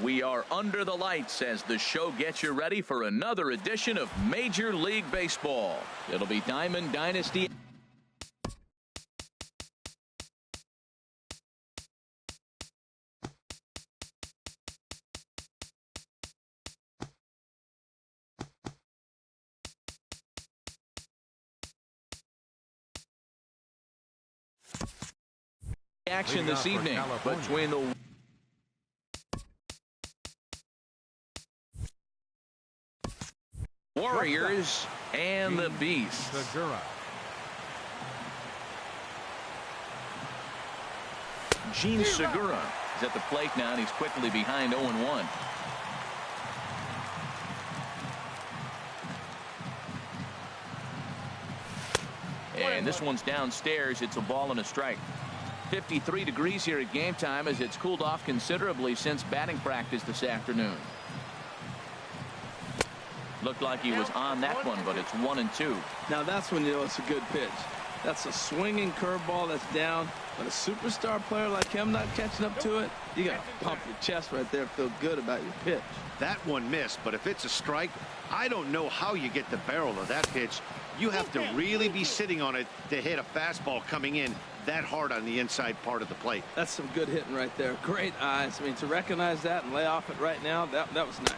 We are under the lights as the show gets you ready for another edition of Major League Baseball. It'll be Diamond Dynasty. Action this evening between the Warriors and the Beast. Jean Segura is at the plate now, and he's quickly behind 0-1. And this one's downstairs. It's a ball and a strike. 53 degrees here at game time as it's cooled off considerably since batting practice this afternoon. Looked like he was on that one, but it's 1-2. Now that's when you know it's a good pitch. That's a swinging curveball that's down, but a superstar player like him not catching up to it, you got to pump your chest right there and feel good about your pitch. That one missed, but if it's a strike, I don't know how you get the barrel of that pitch. You have to really be sitting on it to hit a fastball coming in that hard on the inside part of the plate. That's some good hitting right there. Great eyes. I mean, to recognize that and lay off it right now, that was nice.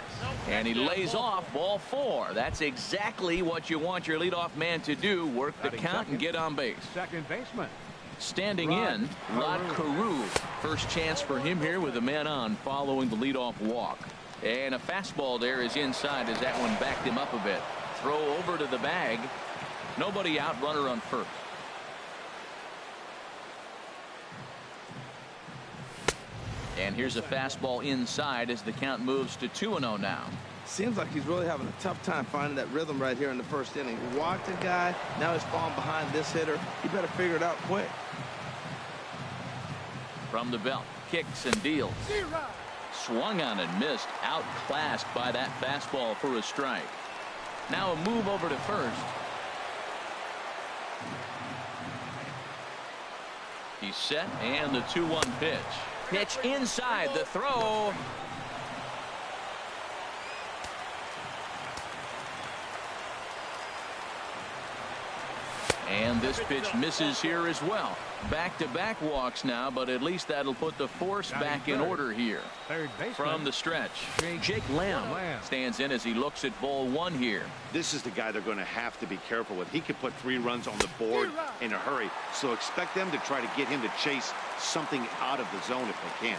And he lays off ball 4. That's exactly what you want your leadoff man to do, work the count and get on base. Second baseman. Standing in, Rod Carew. First chance for him here with a man on following the leadoff walk. And a fastball there is inside as that one backed him up a bit. Throw over to the bag. Nobody out, runner on first. And here's a fastball inside as the count moves to 2-0 now. Seems like he's really having a tough time finding that rhythm right here in the first inning. Walked a guy, now he's falling behind this hitter. He better figure it out quick. From the belt, kicks and deals. Swung on and missed, outclassed by that fastball for a strike. Now a move over to first. He's set, and the 2-1 pitch. Pitch inside, the throw. And this pitch misses here as well. Back-to-back walks now, but at least that'll put the force back in order here. From the stretch, Jake Lamb stands in as he looks at ball 1 here. This is the guy they're going to have to be careful with. He could put 3 runs on the board in a hurry, so expect them to try to get him to chase something out of the zone if they can.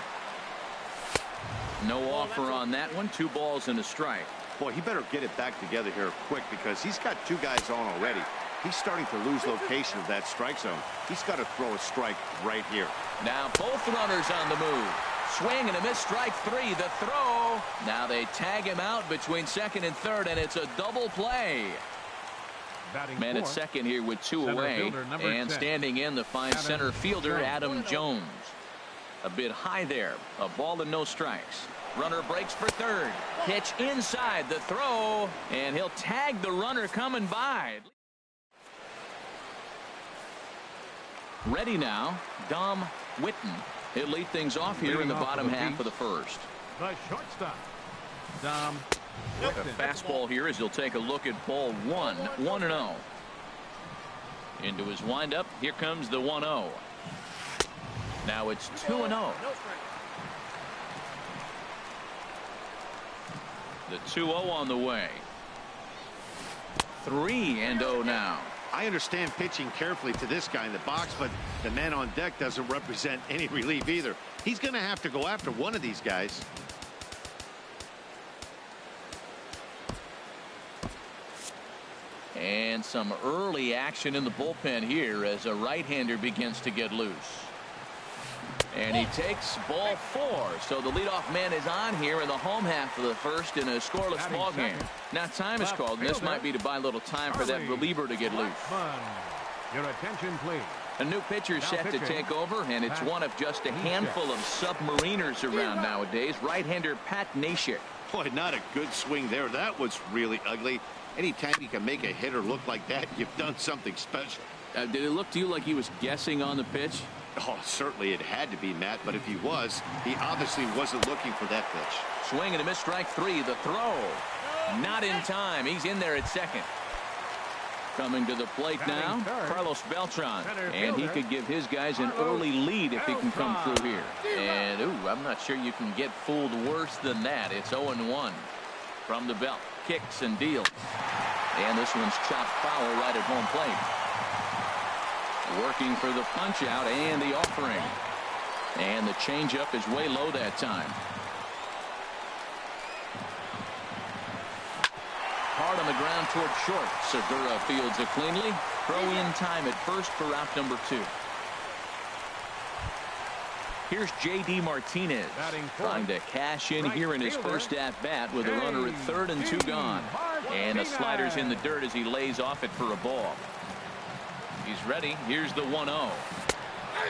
No offer on that one. 2 balls and a strike. Boy, he better get it back together here quick because he's got 2 guys on already. He's starting to lose location of that strike zone. He's got to throw a strike right here. Now both runners on the move. Swing and a miss, strike 3. The throw. Now they tag him out between second and third, and it's a double play. Man at second here with 2 away. And standing in the fine center fielder, Adam Jones. A bit high there. A ball and no strikes. Runner breaks for third. Pitch inside, the throw. And he'll tag the runner coming by. Ready now, Dom Whitten. He'll lead things off here in the bottom half of the first. The shortstop, Dom A fastball here as he'll take a look at ball 1. 1-0. Into his windup. Here comes the 1-0. Now it's 2-0. The 2-0 on the way. 3-0 now. I understand pitching carefully to this guy in the box, but the man on deck doesn't represent any relief either. He's going to have to go after one of these guys. And some early action in the bullpen here as a right-hander begins to get loose. And he takes ball 4. So the leadoff man is on here in the home half of the first in a scoreless ball game. Now time is called, and this might be to buy a little time for that reliever to get loose. Your attention, please. A new pitcher set to take over, and it's one of just a handful of submariners around nowadays. Right-hander Pat Neshek. Boy, not a good swing there. That was really ugly. Anytime you can make a hitter look like that, you've done something special. Did it look to you like he was guessing on the pitch? Oh, certainly it had to be, Matt, but if he was, he obviously wasn't looking for that pitch. Swing and a miss, strike three. The throw. Not in time. He's in there at second. Coming to the plate now, Carlos Beltran. And he could give his guys an early lead if he can come through here. And, ooh, I'm not sure you can get fooled worse than that. It's 0-1 from the belt. Kicks and deals. And this one's chopped foul right at home plate. Working for the punch out and the offering. And the changeup is way low that time. Hard on the ground toward short. Segura fields it cleanly. Throw in time at first for out number 2. Here's J.D. Martinez trying to cash in here in his first at-bat with a runner at third and 2 gone. And the slider's in the dirt as he lays off it for a ball. He's ready. Here's the 1-0.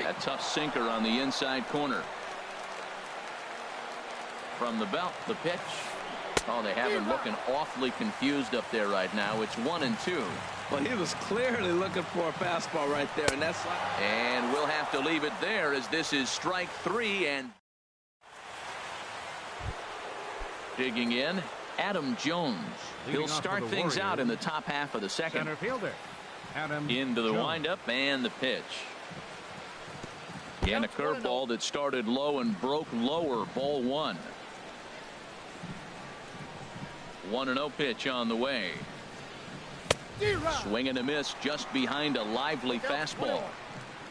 A tough sinker on the inside corner. From the belt, the pitch. Oh, they have him looking awfully confused up there right now. It's 1-2. Well, he was clearly looking for a fastball right there, and that's. And we'll have to leave it there as this is strike 3. And digging in, Adam Jones. He'll start things out in the top half of the second. Center fielder Adam into the Jones. windup and the pitch. And a curveball that started low and broke lower. Ball 1. 1-0 pitch on the way. Swing and a miss just behind a lively fastball.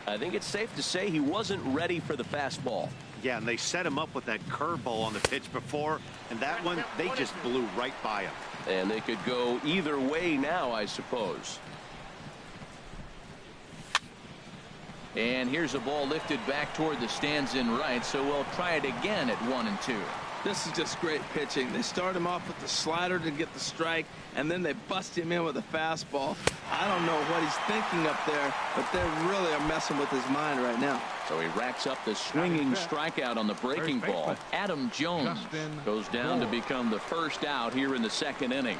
I think it's safe to say he wasn't ready for the fastball. Yeah, and they set him up with that curveball on the pitch before, and that one, they just blew right by him. And they could go either way now, I suppose. And here's a ball lifted back toward the stands in right, so we'll try it again at 1-2. This is just great pitching. They start him off with the slider to get the strike, and then they bust him in with a fastball. I don't know what he's thinking up there, but they really are messing with his mind right now. So he racks up the swinging strikeout on the breaking ball. Adam Jones goes down to become the first out here in the second inning.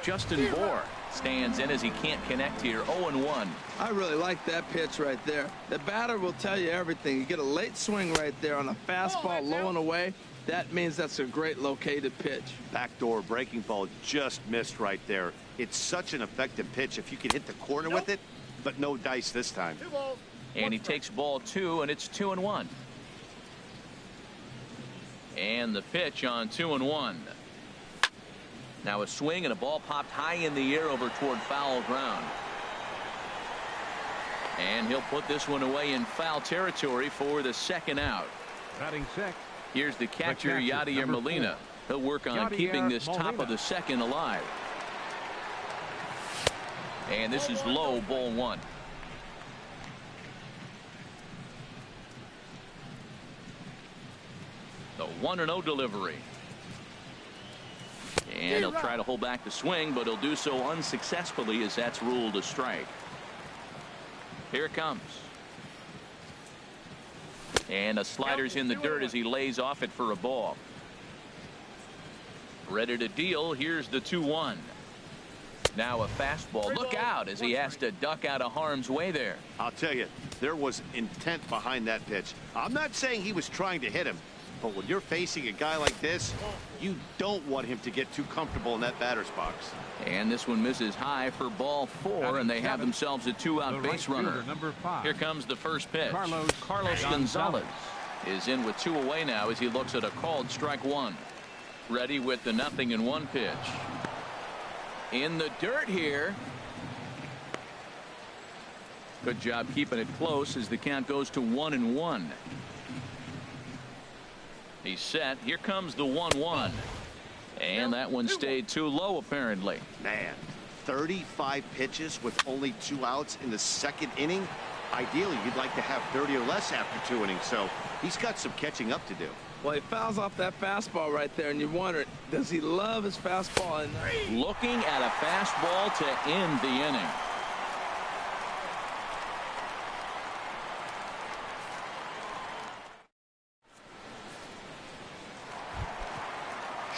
Justin Bour stands in as he can't connect here. 0-1. I really like that pitch right there. The batter will tell you everything. You get a late swing right there on a fastball low and away. That means that's a great located pitch. Backdoor breaking ball just missed right there. It's such an effective pitch if you can hit the corner with it, but no dice this time. And he takes ball 2, and it's 2-1. And the pitch on 2-1. Now a swing and a ball popped high in the air over toward foul ground. And he'll put this one away in foul territory for the second out. Batting sixth. Here's the catcher, Yadier Molina. He'll work on keeping this top of the second alive. And this is low, ball 1. The 1-0 delivery. And he'll try to hold back the swing, but he'll do so unsuccessfully as that's ruled a strike. Here it comes. And a slider's in the dirt as he lays off it for a ball. Ready to deal. Here's the 2-1. Now a fastball. Look out as he has to duck out of harm's way there. I'll tell you, there was intent behind that pitch. I'm not saying he was trying to hit him, but when you're facing a guy like this, you don't want him to get too comfortable in that batter's box. And this one misses high for ball 4, and they have themselves a 2-out base runner. Number 5. Here comes the first pitch. Carlos Gonzalez is in with 2 away now as he looks at a called strike 1. Ready with the 0-1 pitch. In the dirt here. Good job keeping it close as the count goes to 1-1. He's set. Here comes the 1-1. And that one stayed too low, apparently. Man, 35 pitches with only 2 outs in the second inning. Ideally, you'd like to have 30 or less after 2 innings, so he's got some catching up to do. Well, he fouls off that fastball right there, and you wonder, does he love his fastball? And looking at a fastball to end the inning.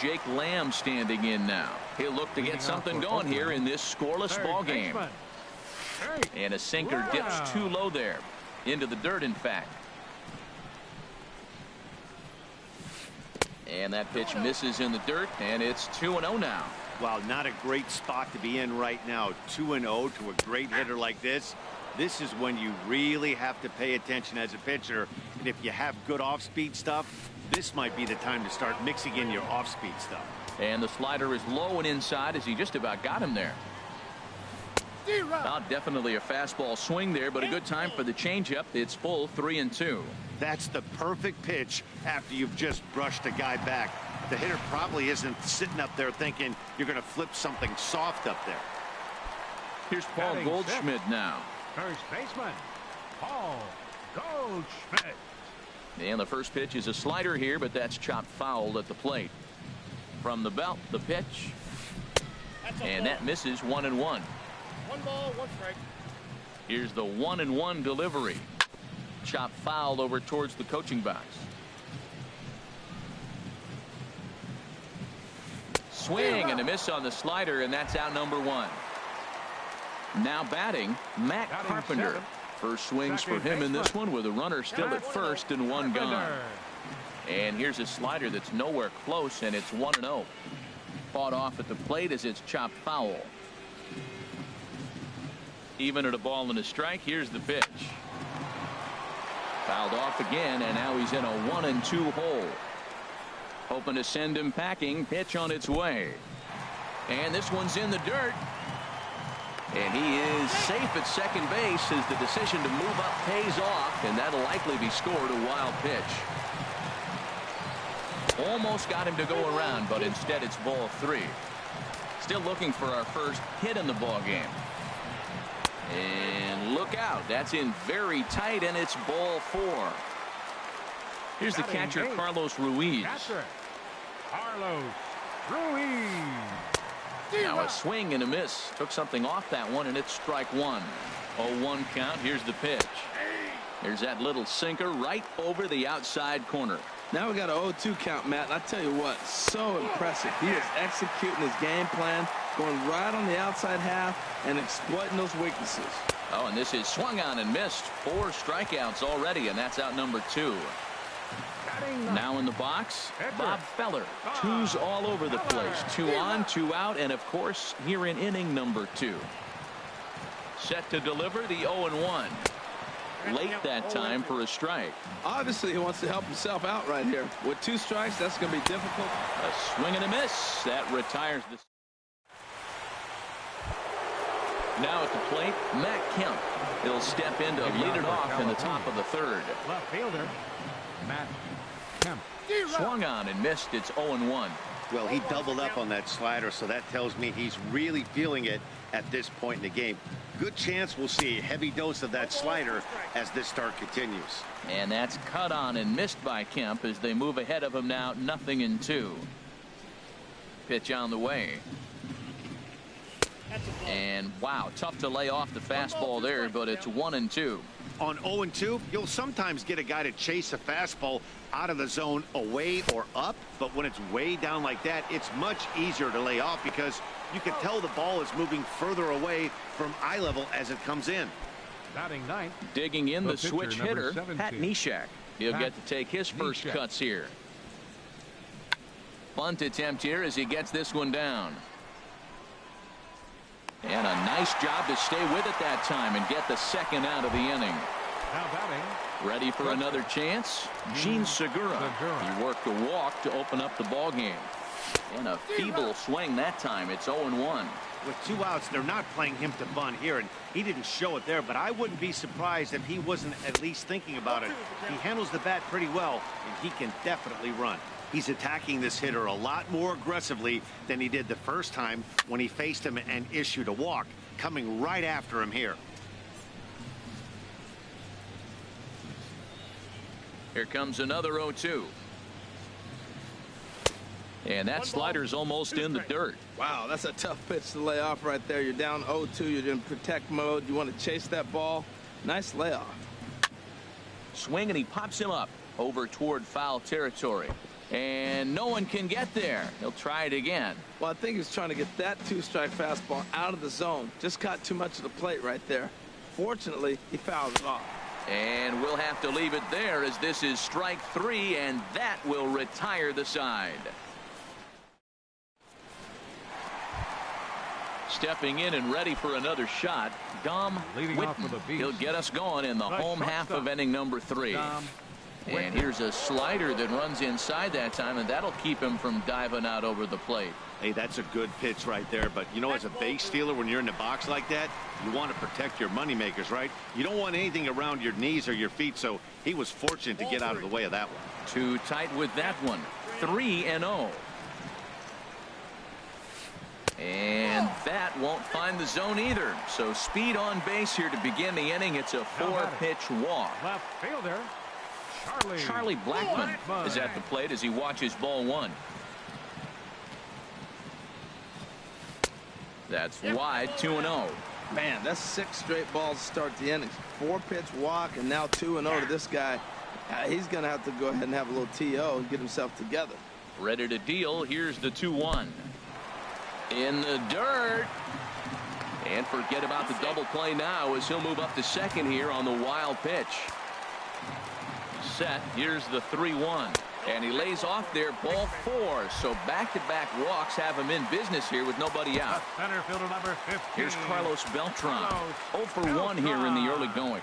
Jake Lamb standing in now. He'll look to get something going here in this scoreless ball game. And a sinker dips too low there. Into the dirt, in fact. And that pitch misses in the dirt, and it's 2-0 now. Wow, not a great spot to be in right now. 2-0 to a great hitter like this. This is when you really have to pay attention as a pitcher. And if you have good off-speed stuff, this might be the time to start mixing in your off-speed stuff. And the slider is low and inside as he just about got him there. Not definitely a fastball swing there, but a good time for the changeup. It's full 3-2. That's the perfect pitch after you've just brushed a guy back. The hitter probably isn't sitting up there thinking you're going to flip something soft up there. Here's Paul Batting Goldschmidt sixth. now. First baseman, Paul Goldschmidt. And the first pitch is a slider here, but that's chopped foul at the plate. From the belt, the pitch. And that misses 1-1. 1 ball, 1 strike. Here's the 1-1 delivery. Chop fouled over towards the coaching box. Swing and a miss on the slider, and that's out number 1. Now batting, Matt Carpenter. Seventh. First swings for him in this one with a runner still at first and 1 gone. And here's a slider that's nowhere close, and it's 1-0. Fought off at the plate as it's chopped foul. Even at a ball and a strike, here's the pitch. Fouled off again, and now he's in a 1-2 hole. Hoping to send him packing. Pitch on its way. And this one's in the dirt. And he is safe at second base as the decision to move up pays off, and that'll likely be scored a wild pitch. Almost got him to go around, but instead it's ball 3. Still looking for our first hit in the ball game. And look out, that's in very tight, and it's ball 4. Here's the catcher, Carlos Ruiz. Catcher, Carlos Ruiz. Now a swing and a miss. Took something off that one, and it's strike 1. 0-1 count. Here's the pitch. There's that little sinker right over the outside corner. Now we got an 0-2 count, Matt. And I tell you what, so impressive. He is executing his game plan, going right on the outside half and exploiting those weaknesses. Oh, and this is swung on and missed. 4 strikeouts already, and that's out number 2. Now in the box, Bob Feller. 2s all over the place. 2 on, 2 out, and of course here in inning number 2. Set to deliver the 0-1. Late that time for a strike. Obviously he wants to help himself out right here. With 2 strikes, that's going to be difficult. A swing and a miss. That retires the. Now at the plate, Matt Kemp. He'll step in to lead it off in the top of the 3rd. Left fielder, Matt Kemp. Swung on and missed. It's 0-1. Well, he doubled up on that slider, so that tells me he's really feeling it at this point in the game. Good chance we'll see a heavy dose of that slider as this start continues. And that's cut on and missed by Kemp as they move ahead of him now, 0-2. Pitch on the way. And wow, tough to lay off the fastball there, but it's 1-2. On 0-2, you'll sometimes get a guy to chase a fastball out of the zone away or up, but when it's way down like that, it's much easier to lay off because you can tell the ball is moving further away from eye level as it comes in. Batting ninth. Digging in the pitcher, switch number hitter, 17. Pat Neshek. He'll Pat get to take his first Neshek. cuts here. Bunt attempt here as he gets this one down. And a nice job to stay with it that time and get the 2nd out of the inning. Now batting. Ready for another chance? Gene Segura. He worked a walk to open up the ball game. And a feeble swing that time. It's 0-1. With 2 outs, they're not playing him to bunt here, and he didn't show it there, but I wouldn't be surprised if he wasn't at least thinking about it. He handles the bat pretty well, and he can definitely run. He's attacking this hitter a lot more aggressively than he did the first time when he faced him and issued a walk, coming right after him here. Here comes another 0-2. And that slider's almost in the dirt. Wow, that's a tough pitch to lay off right there. You're down 0-2. You're in protect mode. You want to chase that ball. Nice layoff. Swing, and he pops him up over toward foul territory. And no one can get there. He'll try it again. Well, I think he's trying to get that 2-strike fastball out of the zone. Just got too much of the plate right there. Fortunately, he fouled it off. And we'll have to leave it there as this is strike 3, and that will retire the side. Stepping in and ready for another shot, Dom Whitten. He'll get us going in the home half of inning number 3. And here's a slider that runs inside that time, and that'll keep him from diving out over the plate. Hey, that's a good pitch right there. But, you know, as a base stealer, when you're in the box like that, you want to protect your moneymakers, right? You don't want anything around your knees or your feet, so he was fortunate to get out of the way of that one. Too tight with that one. 3-0. And that won't find the zone either. So speed on base here to begin the inning. It's a 4-pitch walk. Left fielder, Charlie Blackmon is at the plate as he watches ball 1. That's wide, 2-0. Man, that's 6 straight balls to start the innings. 4-pitch walk and now 2-0 to this guy. He's going to have to go ahead and have a little TO and get himself together. Ready to deal. Here's the 2-1. In the dirt. And forget about the double play now as he'll move up to second here on the wild pitch. Set. Here's the 3-1. And he lays off there, ball 4. So back-to-back walks have him in business here with nobody out. Center fielder number 15. Here's Carlos Beltran. 0 for 1 here in the early going.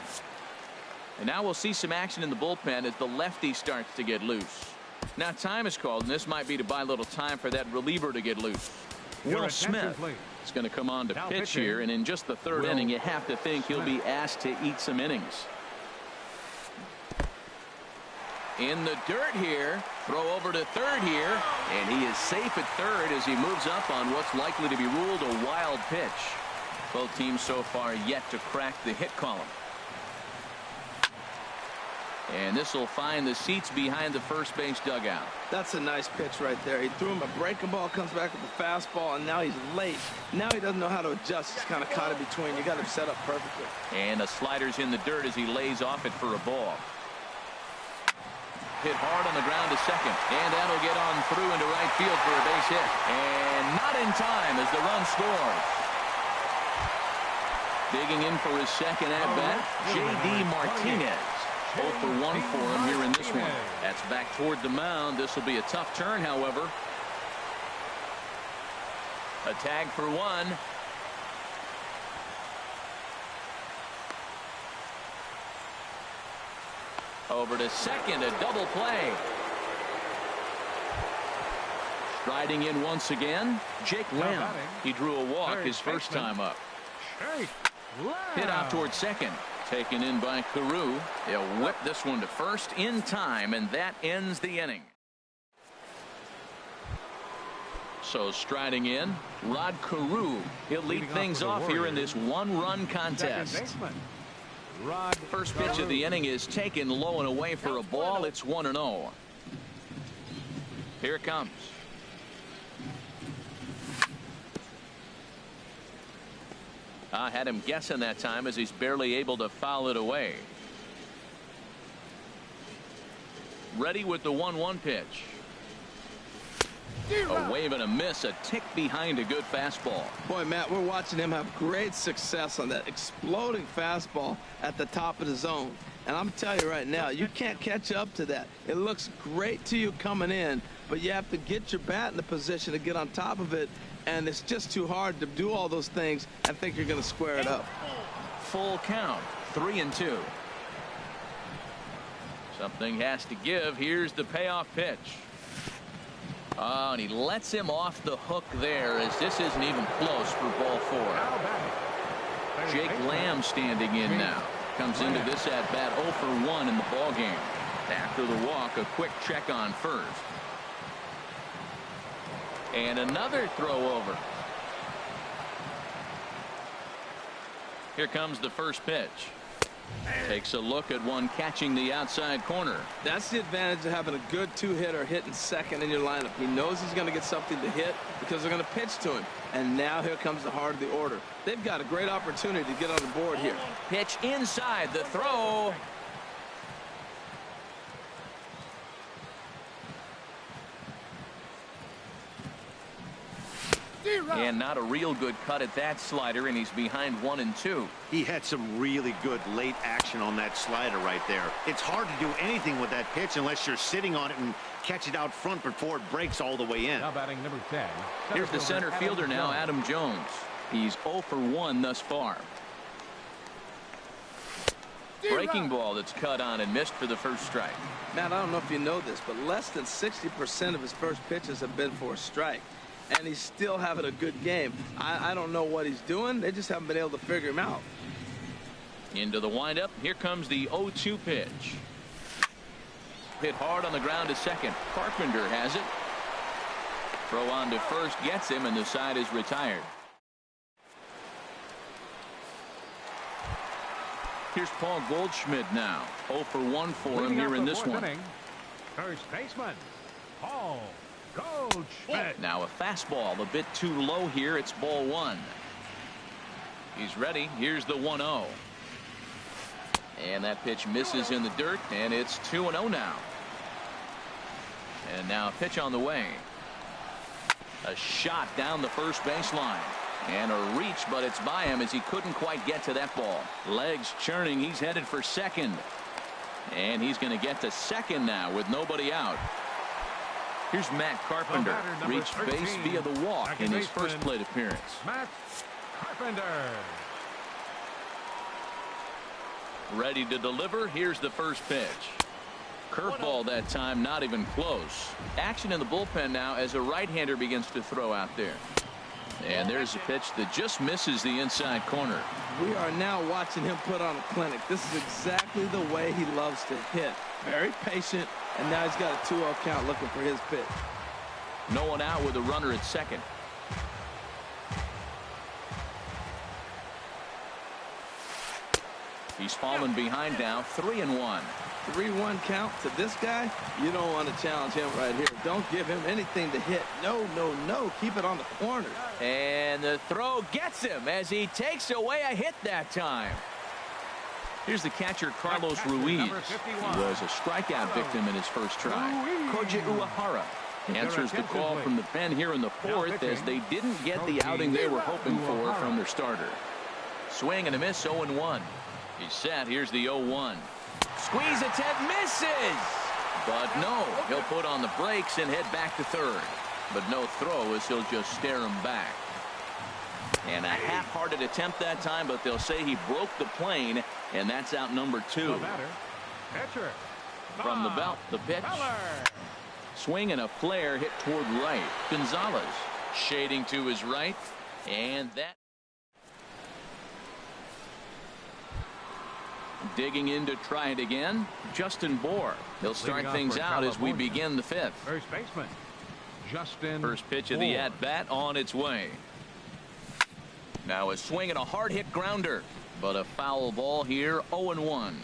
And now we'll see some action in the bullpen as the lefty starts to get loose. Now time is called, and this might be to buy a little time for that reliever to get loose. Will Smith is going to come on to pitch here, and in just the 3rd inning, you have to think he'll be asked to eat some innings. In the dirt here, throw over to third here, and he is safe at third as he moves up on what's likely to be ruled a wild pitch. Both teams so far yet to crack the hit column. And this will find the seats behind the first base dugout. That's a nice pitch right there. He threw him a breaking ball, comes back with a fastball, and now he's late. Now he doesn't know how to adjust. He's kind of caught in between. You got him set up perfectly. And the slider's in the dirt as he lays off it for a ball. Hit hard on the ground to second, and that'll get on through into right field for a base hit. And not in time as the run scores. Digging in for his second at-bat, J.D. Martinez. 0 for 1 for him here in this one. That's back toward the mound. This will be a tough turn, however. A tag for 1. Over to second, a double play. Striding in once again, Jake Lamb. He drew a walk his first time up. Hit out towards second. Taken in by Carew. He'll whip this one to first in time, and that ends the inning. So striding in, Rod Carew. He'll lead things off here in this 1-run contest. First pitch of the inning is taken low and away for a ball. It's 1-0. Here it comes. I had him guessing that time as he's barely able to foul it away. Ready with the 1-1 pitch. A wave and a miss, a tick behind a good fastball. Boy, Matt, we're watching him have great success on that exploding fastball at the top of the zone. And I'm telling you right now, you can't catch up to that. It looks great to you coming in, but you have to get your bat in the position to get on top of it. And it's just too hard to do all those things and think you're going to square it up. Full count, 3-2. Something has to give. Here's the payoff pitch. Oh, and he lets him off the hook there as this isn't even close for ball 4. Jake Lamb standing in now. Comes into this at bat 0 for 1 in the ball game. After the walk, a quick check on first. And another throw over. Here comes the first pitch. Takes a look at one catching the outside corner. That's the advantage of having a good 2-hitter hitting second in your lineup. He knows he's going to get something to hit because they're going to pitch to him. And now here comes the heart of the order. They've got a great opportunity to get on the board here. Pitch inside, the throw. And not a real good cut at that slider, and he's behind 1-2. He had some really good late action on that slider right there. It's hard to do anything with that pitch unless you're sitting on it and catch it out front before it breaks all the way in. Now batting number 10. Here's the center fielder now, Adam Jones. He's 0 for 1 thus far. Breaking ball that's cut on and missed for the first strike. Matt, I don't know if you know this, but less than 60% of his first pitches have been for a strike. And he's still having a good game. I don't know what he's doing. They just haven't been able to figure him out. Into the windup. Here comes the 0-2 pitch. Hit hard on the ground to second. Carpenter has it. Throw on to first gets him, and the side is retired. Here's Paul Goldschmidt now. 0 for 1 for him here in this one. First baseman, Paul Goldschmidt. Now a fastball a bit too low here. It's ball 1. He's ready. Here's the 1-0. And that pitch misses in the dirt, and it's 2-0 now. And now a pitch on the way. A shot down the first baseline. And a reach, but it's by him as he couldn't quite get to that ball. Legs churning. He's headed for second. And he's going to get to second now with nobody out. Here's Matt Carpenter. Reached base via the walk in his first plate appearance. Matt Carpenter. Ready to deliver. Here's the first pitch. Curveball that time, not even close. Action in the bullpen now as a right-hander begins to throw out there. And there's a pitch that just misses the inside corner. We are now watching him put on a clinic. This is exactly the way he loves to hit. Very patient, and now he's got a 2-0 count looking for his pitch. No one out with a runner at second. He's fallen behind now, 3-1. 3-1 count to this guy. You don't want to challenge him right here. Don't give him anything to hit. No, no, no. Keep it on the corner. And the throw gets him as he takes away a hit that time. Here's the catcher, Carlos Ruiz. He was a strikeout victim in his first try. Koji Uehara answers the call from the pen here in the fourth as they didn't get the outing they were hoping for from their starter. Swing and a miss, 0-1. He's set. Here's the 0-1. Squeeze attempt, misses. But no, he'll put on the brakes and head back to third. But no throw as he'll just stare him back. And a half-hearted attempt that time, but they'll say he broke the plane, and that's out number 2. From the belt, the pitch. Swing and a flare hit toward right. Gonzalez shading to his right, and that. Digging in to try it again, Justin Bour. He'll start things out as we begin the fifth. First baseman, Justin. First pitch of the at-bat on its way. Now a swing and a hard hit grounder, but a foul ball here, 0-1.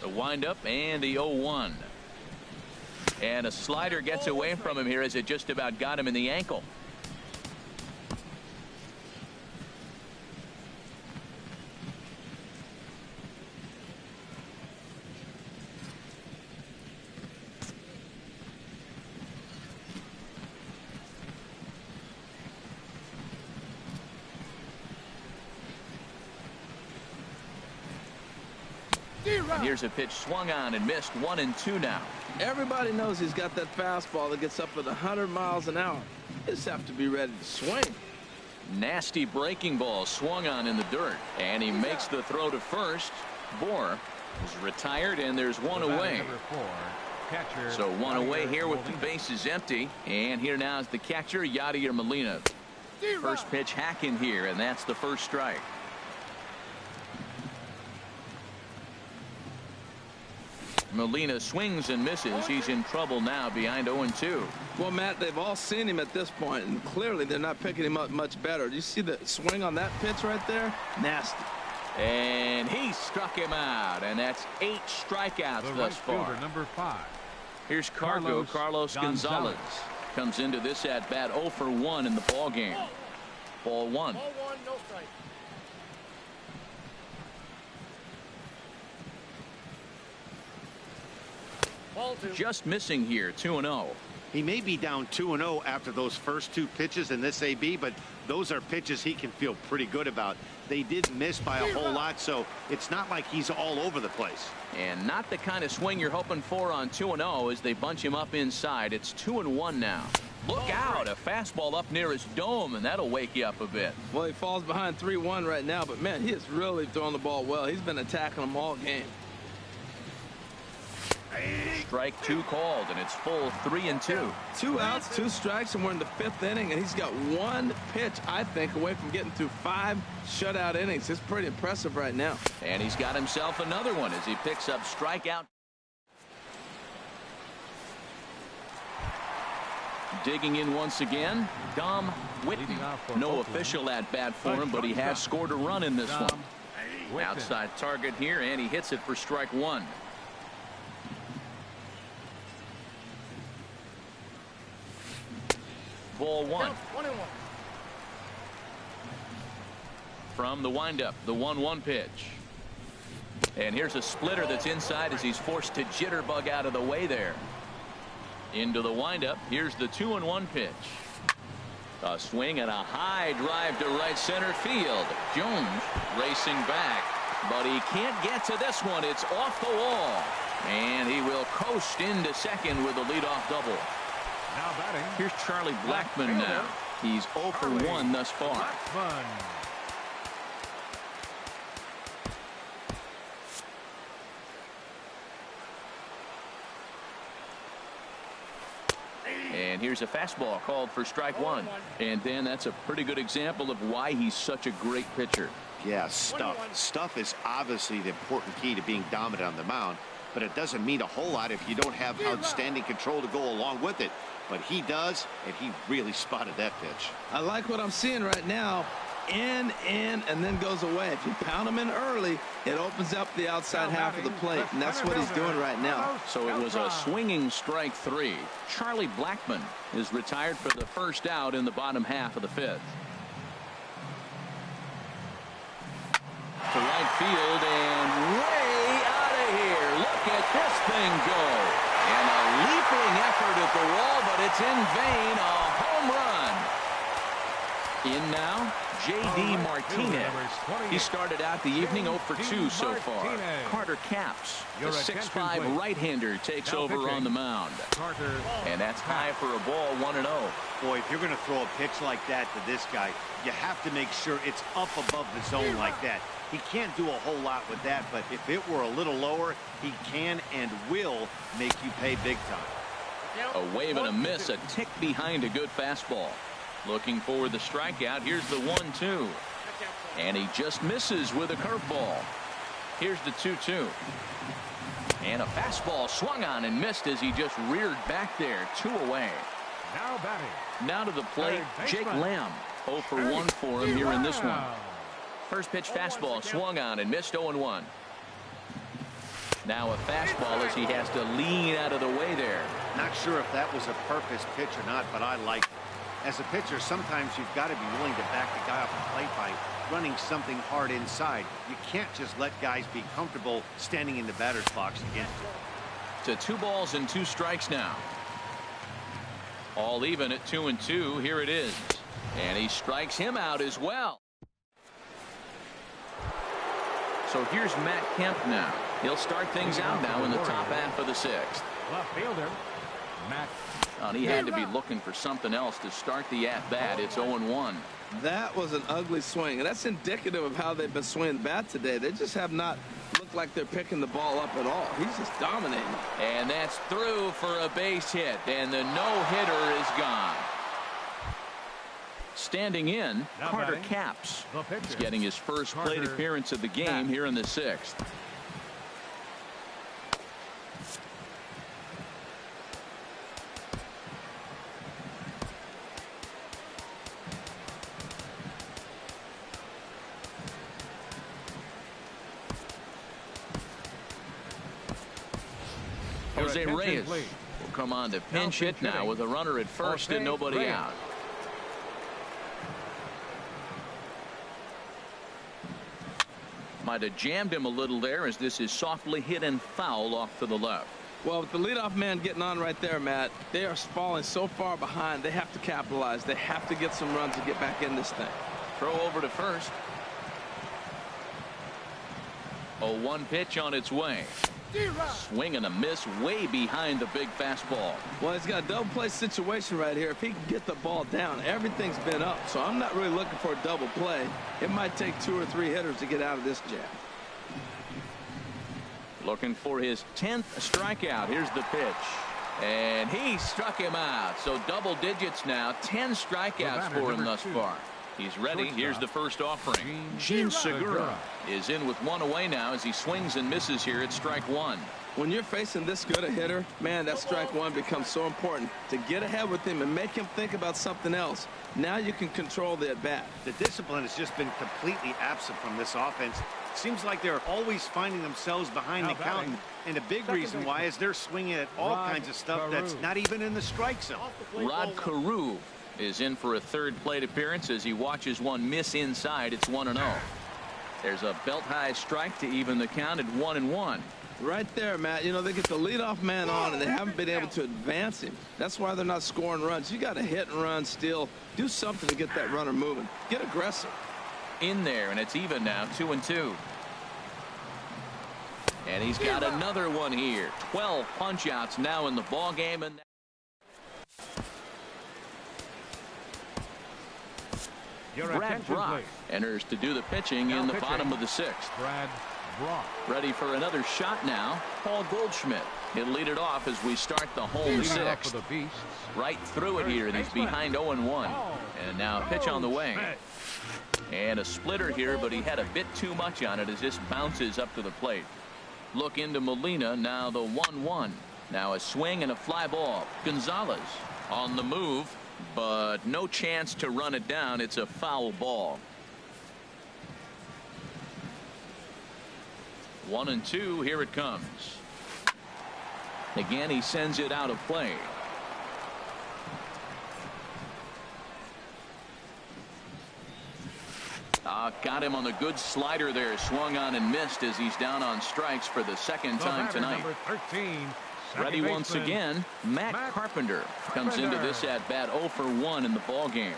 The windup and the 0-1. And a slider gets away from him here as it just about got him in the ankle. And here's a pitch swung on and missed, 1-2 now. Everybody knows he's got that fastball that gets up at 100 miles an hour. You just have to be ready to swing. Nasty breaking ball swung on in the dirt, and he makes the throw to first. Bour is retired, and there's one away. So one away here with the bases empty, and here now is the catcher, Yadier Molina. First pitch hacking here, and that's the first strike. Molina swings and misses. He's in trouble now behind 0-2. Well, Matt, they've all seen him at this point, and clearly they're not picking him up much better. Do you see the swing on that pitch right there? Nasty. And he struck him out, and that's 8 strikeouts thus far. Number 5. Here's Carlos Gonzalez. Comes into this at bat 0 for 1 in the ball game. Ball 1. Ball 1, no strike. Ball 2. Just missing here, 2-0. He may be down 2-0 after those first two pitches in this AB, but those are pitches he can feel pretty good about. They did miss by a whole lot, so it's not like he's all over the place. And not the kind of swing you're hoping for on 2-0 as they bunch him up inside. It's 2-1 now. Look out, a fastball up near his dome, and that'll wake you up a bit. Well, he falls behind 3-1 right now, but man, he is really throwing the ball well. He's been attacking them all game. Strike two called, and it's full 3-2. 2 outs, 2 strikes, and we're in the 5th inning, and he's got 1 pitch, I think, away from getting through 5 shutout innings. It's pretty impressive right now. And he's got himself another one as he picks up strikeout. Digging in once again, Dom Whitten. No official at bat for him, but he has scored a run in this one. Outside target here, and he hits it for strike 1. Ball 1. From the windup, the 1-1 pitch. And here's a splitter that's inside as he's forced to jitterbug out of the way there. Into the windup. Here's the 2-1 pitch. A swing and a high drive to right center field. Jones racing back, but he can't get to this one. It's off the wall, and he will coast into second with a leadoff double. Now batting. Here's Charlie Blackmon now. He's 0 for 1 thus far. Blackmon. And here's a fastball called for strike 1. And then that's a pretty good example of why he's such a great pitcher. Yeah, stuff is obviously the important key to being dominant on the mound, but it doesn't mean a whole lot if you don't have outstanding control to go along with it. But he does, and he really spotted that pitch. I like what I'm seeing right now. In, and then goes away. If you pound him in early, it opens up the outside half of the plate, and that's what he's doing right now. So it was a swinging strike 3. Charlie Blackmon is retired for the first out in the bottom half of the 5th. To right field and way out of here. Look at this thing go. And a leaping effort at the wall, but it's in vain. A home run. In now, J.D. Martinez. He started out the evening 0 for 2 so far. Carter Capps, the 6'5" right-hander, takes over on the mound. And that's high for a ball, 1-0. Boy, if you're going to throw a pitch like that to this guy, you have to make sure it's up above the zone like that. He can't do a whole lot with that, but if it were a little lower, he can and will make you pay big time. A wave and a miss, a tick behind a good fastball. Looking for the strikeout. Here's the 1-2. And he just misses with a curveball. Here's the 2-2. And a fastball swung on and missed as he just reared back there. 2 away. Now batting. Now to the plate, Jake Lamb. 0 for 1 for him here in this one. First pitch fastball swung on and missed 0-1. Now a fastball as he has to lean out of the way there. Not sure if that was a purpose pitch or not, but I like it. As a pitcher, sometimes you've got to be willing to back the guy off the plate by running something hard inside. You can't just let guys be comfortable standing in the batter's box against you. To 2 balls and 2 strikes now. All even at 2-2. Here it is. And he strikes him out as well. So here's Matt Kemp now. He'll start things out now in the top half of the 6th. Left fielder, Matt. He had to be looking for something else to start the at-bat. It's 0-1. That was an ugly swing, and that's indicative of how they've been swinging the bat today. They just have not looked like they're picking the ball up at all. He's just dominating. And that's through for a base hit, and the no-hitter is gone. Standing in, Now Carter batting, Capps. the pitcher. He's getting his first plate Carter appearance of the game Capps. here in the 6th. Jose attention, Reyes please. will come on to pinch Now hit now hitting. with a runner at first and Jose nobody Reyes. out. Might have jammed him a little there as this is softly hit and foul off to the left. Well, with the leadoff man getting on right there, Matt, they are falling so far behind. They have to capitalize. They have to get some runs to get back in this thing. Throw over to first. 0-1 pitch on its way. Swing and a miss way behind the big fastball. Well, he's got a double play situation right here. If he can get the ball down, everything's been up. So I'm not really looking for a double play. It might take 2 or 3 hitters to get out of this jam. Looking for his 10th strikeout. Here's the pitch. And he struck him out. So double digits now. 10 strikeouts for him thus far. He's ready. Here's the first offering. Jean Segura is in with 1 away now as he swings and misses here at strike 1. When you're facing this good a hitter, man, that strike 1 becomes so important to get ahead with him and make him think about something else. Now you can control the at-bat. The discipline has just been completely absent from this offense. Seems like they're always finding themselves behind the count, and a big reason why is they're swinging at all kinds of stuff that's not even in the strike zone. Rod Carew is in for a third plate appearance as he watches one miss inside. It's 1-0. There's a belt high strike to even the count at 1-1. Right there, Matt. You know, they get the leadoff man on and they haven't been able to advance him. That's why they're not scoring runs. You got to hit and run, steal, do something to get that runner moving. Get aggressive. In there, and it's even now, 2-2. And he's got another one here. 12 punch outs now in the ball game. And Brad Brock enters to do the pitching in the bottom of the 6th. Brad Brock. Ready for another shot now. Paul Goldschmidt. He'll lead it off as we start the home 6th. Right through it here, and he's behind 0-1. And now a pitch on the way. And a splitter here, but he had a bit too much on it as this bounces up to the plate. Look into Molina, now the 1-1. Now a swing and a fly ball. Gonzalez on the move, but no chance to run it down. It's a foul ball. 1-2, here it comes. Again, he sends it out of play. Got him on the good slider there. Swung on and missed as he's down on strikes for the second time tonight. Number 13, ready once again. Matt Carpenter comes into this at bat 0 for 1 in the ball game.